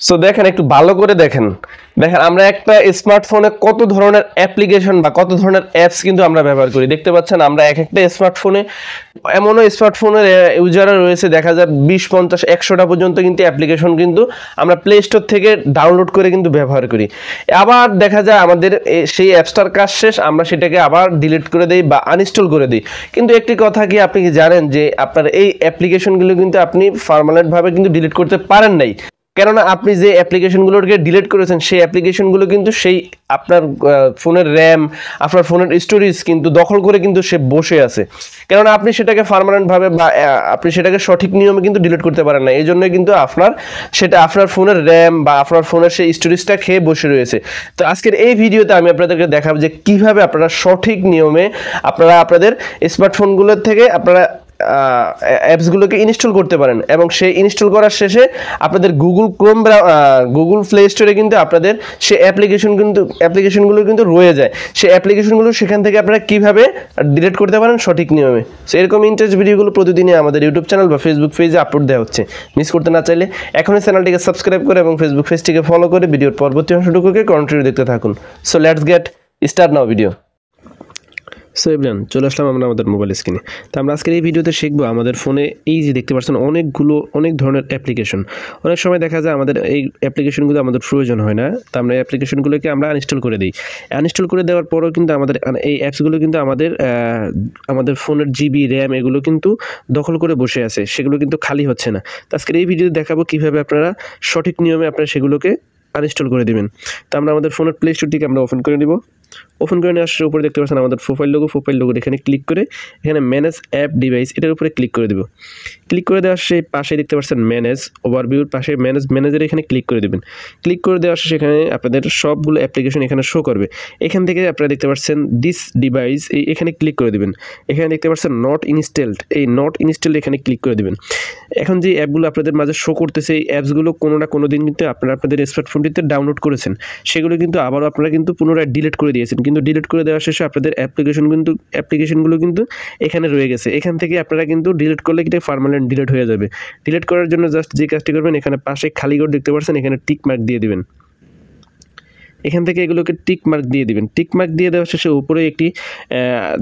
So দেখেন একটু ভালো করে দেখেন আমরা একটা স্মার্টফোনে কত ধরনের অ্যাপ্লিকেশন বা কত ধরনের অ্যাপস কিন্তু আমরা ব্যবহার করি। দেখতে পাচ্ছেন আমরা এক একটা স্মার্টফোনে এমনও স্মার্টফোনের ইউজাররা রয়েছে, দেখা যায় 20, 50, 100টা পর্যন্ত কিন্তু অ্যাপ্লিকেশন কিন্তু আমরা প্লে স্টোর থেকে ডাউনলোড করে কিন্তু ব্যবহার করি। আবার দেখা যায় আমাদের সেই অ্যাপসটার কাজ শেষ, আমরা সেটাকে আবার ডিলিট করে দিই বা আনইনস্টল করে দিই। কিন্তু একটি কথা কি আপনি কি জানেন যে আপনার এই অ্যাপ্লিকেশনগুলো কিন্তু আপনি পার্মানেন্টভাবে কিন্তু ডিলিট করতে পারেন নাই। কেননা আপনি যে অ্যাপ্লিকেশনগুলোকে ডিলিট করেছেন সেই অ্যাপ্লিকেশনগুলো কিন্তু সেই আপনার ফোনের র্যাম, আপনার ফোনের স্টোরেজ কিন্তু দখল করে কিন্তু সে বসে আছে। কেননা আপনি সেটাকে পার্মানেন্টভাবে বা আপনি সেটাকে সঠিক নিয়মে কিন্তু ডিলিট করতে পারেন না। এই জন্য কিন্তু আপনার ফোনের র্যাম বা আপনার ফোনের সেই স্টোরেজটা খেয়ে বসে রয়েছে। তো আজকের এই ভিডিওতে আমি আপনাদেরকে দেখাবো যে কিভাবে আপনারা সঠিক নিয়মে আপনারা আপনাদের স্মার্টফোনগুলোর থেকে আপনারা অ্যাপসগুলোকে ইনস্টল করতে পারেন এবং সেই ইনস্টল করার শেষে আপনাদের গুগল প্লে স্টোরে কিন্তু আপনাদের সেই অ্যাপ্লিকেশনগুলো কিন্তু রয়ে যায়। সেই অ্যাপ্লিকেশনগুলো সেখান থেকে আপনারা কিভাবে ডিলিট করতে পারেন সঠিক নিয়মে। সো এরকম ইন্টারেস্ট ভিডিওগুলো প্রতিদিনই আমাদের ইউটিউব চ্যানেল বা ফেসবুক পেজে আপলোড দেওয়া হচ্ছে। মিস করতে না চাইলে এখনই চ্যানেলটিকে সাবস্ক্রাইব করে এবং ফেসবুক পেজটিকে ফলো করে ভিডিওর পরবর্তী অংশটুকুকে কন্টিনিউ দেখতে থাকুন। So let's get start now video. So everyone, চলে আসলাম আমরা আমাদের মোবাইল স্ক্রিনে। তো আমরা আজকের এই ভিডিওতে শিখবো আমাদের ফোনে এই যে দেখতে পাচ্ছেন অনেক ধরনের অ্যাপ্লিকেশন। অনেক সময় দেখা যায় আমাদের এই অ্যাপ্লিকেশনগুলো আমাদের প্রয়োজন হয় না, তো আমরা এই অ্যাপ্লিকেশনগুলোকে আমরা আনইনস্টল করে দিই। আনইনস্টল করে দেওয়ার পরও কিন্তু আমাদের এই অ্যাপসগুলো কিন্তু আমাদের ফোনের জিবি র্যাম এগুলো কিন্তু দখল করে বসে আছে, সেগুলো কিন্তু খালি হচ্ছে না। তো আজকের এই ভিডিওতে দেখাবো কীভাবে আপনারা সঠিক নিয়মে আপনারা সেগুলোকে আনইনস্টল করে দেবেন। তো আমরা আমাদের ফোনের প্লে স্টোরটিকে আমরা ওপেন করে নিব। ওপেন করে নিয়ে আসার উপরে দেখতে পাচ্ছেন আমাদের প্রোফাইল লোগো এখানে ক্লিক করে এখানে ম্যানেজ অ্যাপ ডিভাইস এটার উপরে ক্লিক করে দেব। ক্লিক করে দেওয়ার সেই পাশে দেখতে পাচ্ছেন ম্যানেজ ওভারভিউর পাশে ম্যানেজারে এখানে ক্লিক করে দেবেন। ক্লিক করে দেওয়ার শেষে এখানে আপনাদের সবগুলো অ্যাপ্লিকেশন এখানে শো করবে। এখান থেকে আপনারা দেখতে পাচ্ছেন দিস ডিভাইস এখানে ক্লিক করে দেবেন। এখানে দেখতে পাচ্ছেন নট ইনস্টলড, এই নট ইনস্টলড এখানে ক্লিক করে দেবেন। এখন যে অ্যাপগুলো আপনাদের মাঝে শো করতেছে এই অ্যাপসগুলো কোনো না কোনো দিন কিন্তু আপনারা আপনাদের স্মার্টফোনটিতে ডাউনলোড করেছেন, সেগুলো কিন্তু আবারও আপনারা কিন্তু পুনরায় ডিলিট করে দিয়েছেন। কিন্তু ডিলিট করে দেওয়ার শেষে আপনাদের অ্যাপ্লিকেশনগুলো কিন্তু এখানে রয়ে গেছে। এখান থেকে আপনারা কিন্তু ডিলিট করলে কিন্তু পার্মানেন্ট ডিলিট হয়ে যাবে। ডিলিট করার জন্য জাস্ট যে কাজটি করবেন, এখানে পাশে খালি ঘর দেখতে পাচ্ছেন, এখানে টিক মার্ক দিয়ে দিবেন। এখান থেকে এগুলোকে টিক মার্ক দিয়ে দিবেন। টিক মার্ক দিয়ে দেওয়ার শেষে উপরে একটি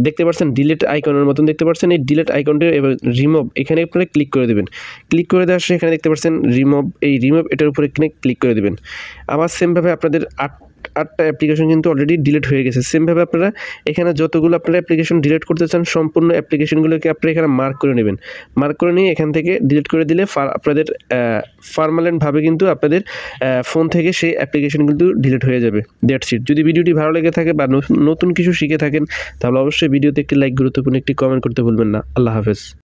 দেখতে পাচ্ছেন ডিলিট আইকনের মতন দেখতে পাচ্ছেন, এই ডিলিট আইকনটি এবার রিমুভ এখানে আপনারা ক্লিক করে দেবেন। ক্লিক করে দেওয়ার শেষে এখানে দেখতে পাচ্ছেন রিমুভ এটার উপরে ক্লিক করে দেবেন। আবার সেমভাবে আপনাদের আটটা অ্যাপ্লিকেশন কিন্তু অলরেডি ডিলিট হয়ে গেছে। সেমভাবে আপনারা এখানে যতগুলো আপনারা অ্যাপ্লিকেশন ডিলিট করতে চান সম্পূর্ণ অ্যাপ্লিকেশনগুলোকে আপনারা এখানে মার্ক করে নেবেন। মার্ক করে নিয়ে এখান থেকে ডিলিট করে দিলে আপনাদের পার্মানেন্টভাবে কিন্তু আপনাদের ফোন থেকে সেই অ্যাপ্লিকেশন কিন্তু ডিলিট হয়ে যাবে। That's it. যদি ভিডিওটি ভালো লেগে থাকে বা নতুন কিছু শিখে থাকেন তাহলে অবশ্যই ভিডিওতে একটি লাইক, গুরুত্বপূর্ণ একটি কমেন্ট করতে ভুলবেন না। আল্লাহ হাফেজ।